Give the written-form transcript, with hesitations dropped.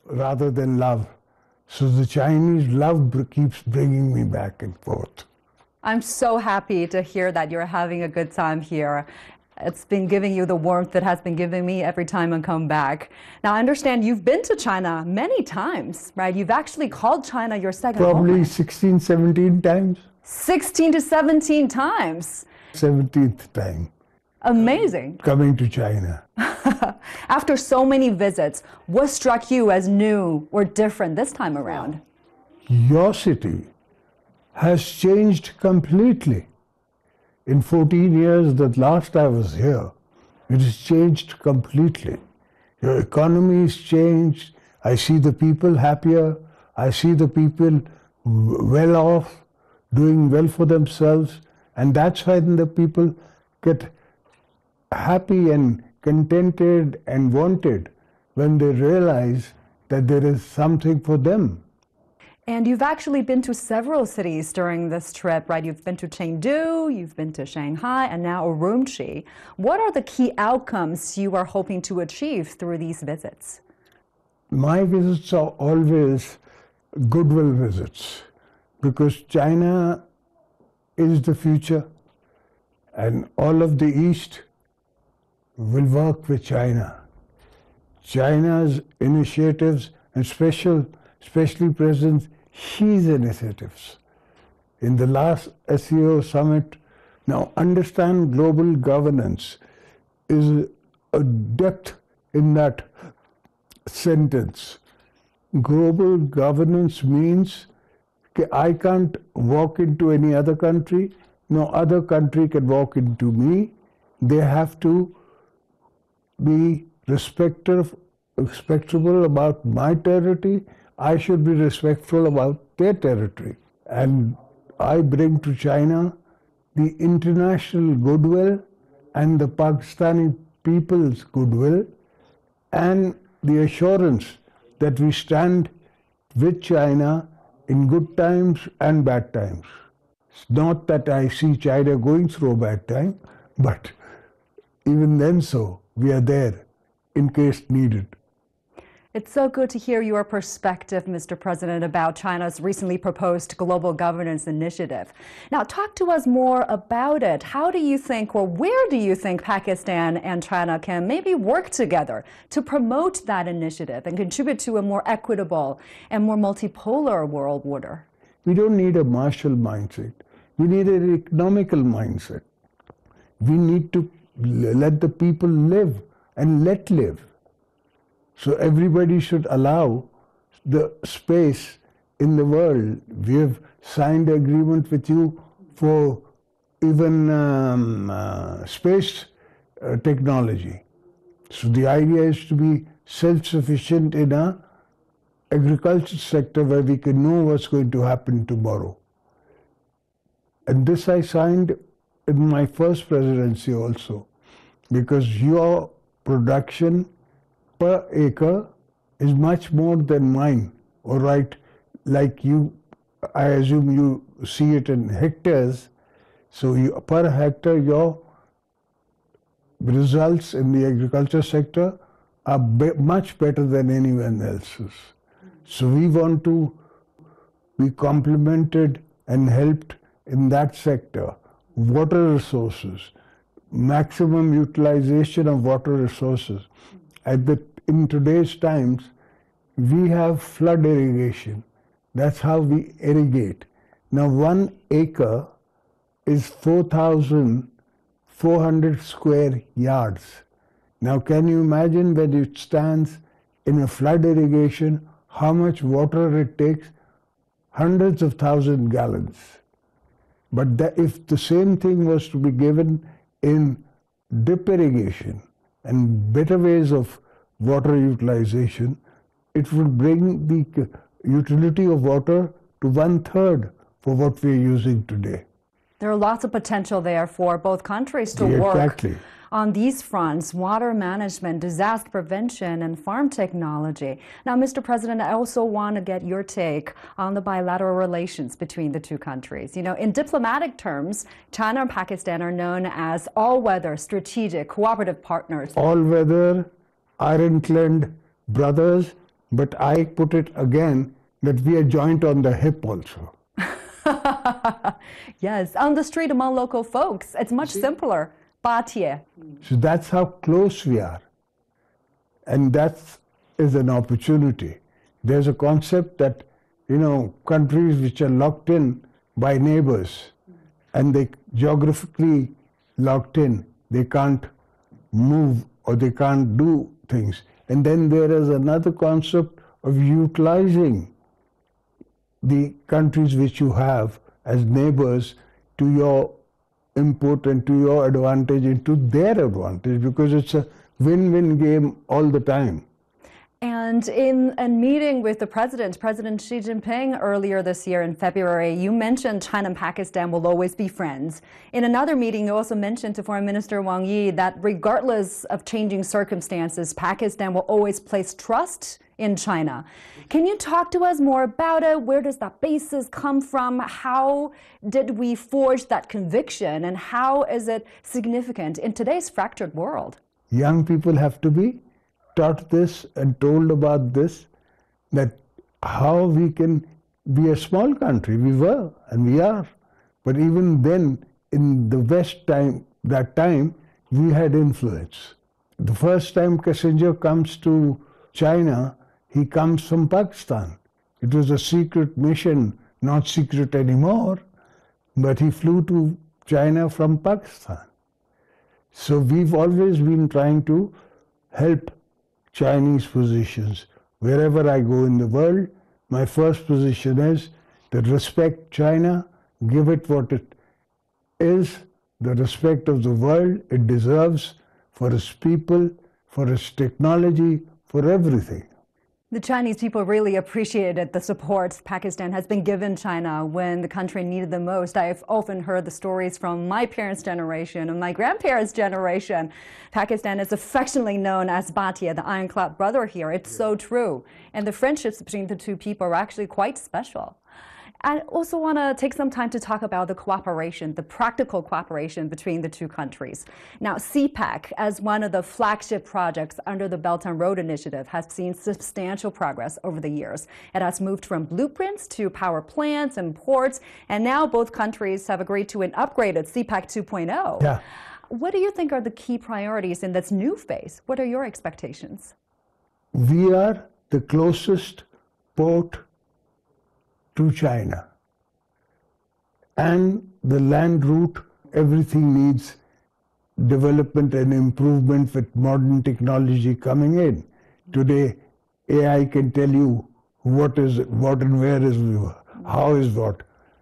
rather than love. So the Chinese love keeps bringing me back and forth. I'm so happy to hear that you're having a good time here. It's been giving you the warmth it has been giving me every time I come back. Now, I understand you've been to China many times, right? You've actually called China your second home. Probably 16, 17 times. 16 to 17 times. 17th time. Amazing. Coming to China. After so many visits, what struck you as new or different this time around? Your city has changed completely. In 14 years that last I was here, it has changed completely. Your economy has changed. I see the people happier. I see the people well off, doing well for themselves. And that's why the people get happy and contented and wanted when they realize that there is something for them. And you've actually been to several cities during this trip, right? You've been to Chengdu, you've been to Shanghai, and now Urumqi. What are the key outcomes you are hoping to achieve through these visits? My visits are always goodwill visits, because China is the future, and all of the East will work with China. China's initiatives and especially President Xi's initiatives. In the last SEO summit, now understand global governance is a depth in that sentence. Global governance means I can't walk into any other country, no other country can walk into me. They have to be respectful about my territory. I should be respectful about their territory. And I bring to China the international goodwill and the Pakistani people's goodwill and the assurance that we stand with China in good times and bad times. It's not that I see China going through a bad time, but even then so, we are there in case needed. It's so good to hear your perspective, Mr. President, about China's recently proposed global governance initiative. Now, talk to us more about it. How do you think, or where do you think Pakistan and China can maybe work together to promote that initiative and contribute to a more equitable and more multipolar world order? We don't need a martial mindset. We need an economical mindset. We need to let the people live and let live. So everybody should allow the space in the world. We have signed an agreement with you for even space technology. So the idea is to be self-sufficient in our agriculture sector where we can know what's going to happen tomorrow. And this I signed in my first presidency also, because your production per acre is much more than mine, all right? Like you, I assume you see it in hectares. So per hectare, your results in the agriculture sector are much better than anyone else's. So we want to be complemented and helped in that sector. Water resources, maximum utilization of water resources. In today's times, we have flood irrigation. That's how we irrigate. Now 1 acre is 4,400 square yards. Now can you imagine when it stands in a flood irrigation, how much water it takes? Hundreds of thousand gallons. But if the same thing was to be given in drip irrigation and better ways of water utilization, it would bring the utility of water to 1/3 for what we are using today. There are lots of potential there for both countries to work on these fronts: water management, disaster prevention, and farm technology. Now, Mr. President, I also want to get your take on the bilateral relations between the two countries. You know, in diplomatic terms, China and Pakistan are known as all-weather, strategic, cooperative partners. All-weather, ironclad brothers But I put it again that we are joint on the hip also. Yes, on the street among local folks, it's much simpler. 巴铁. So that's how close we are. And that is an opportunity. There's a concept that, countries which are locked in by neighbors and they geographically locked in, they can't move or they can't do things. And then there is another concept of utilizing the countries which you have as neighbors to your input and to your advantage and to their advantage, because it's a win-win game all the time. And in a meeting with the President Xi Jinping earlier this year in February, you mentioned China and Pakistan will always be friends. In another meeting, you also mentioned to Foreign Minister Wang Yi that regardless of changing circumstances, Pakistan will always place trust in China. Can you talk to us more about it? Where does that basis come from? How did we forge that conviction? And how is it significant in today's fractured world? Young people have to be taught this and told about this, that how we can be a small country. We were and we are. But even then, in the West that time, we had influence. The first time Kissinger comes to China, he comes from Pakistan. It was a secret mission, not secret anymore, but he flew to China from Pakistan. So we've always been trying to help Chinese positions. Wherever I go in the world, my first position is to respect China, give it what it is, the respect of the world it deserves for its people, for its technology, for everything. The Chinese people really appreciated the support Pakistan has been given China when the country needed the most. I've often heard the stories from my parents' generation and my grandparents' generation. Pakistan is affectionately known as Bhatia, the ironclad brother here. It's so true. And the friendships between the two people are actually quite special. I also want to take some time to talk about the cooperation, the practical cooperation between the two countries. Now, CPEC, as one of the flagship projects under the Belt and Road Initiative, has seen substantial progress over the years. It has moved from blueprints to power plants and ports, and now both countries have agreed to an upgraded CPEC 2.0. Yeah. What do you think are the key priorities in this new phase? What are your expectations? We are the closest port to China. And the land route, everything needs development and improvement with modern technology coming in. Today, AI can tell you what is what and where is how is what.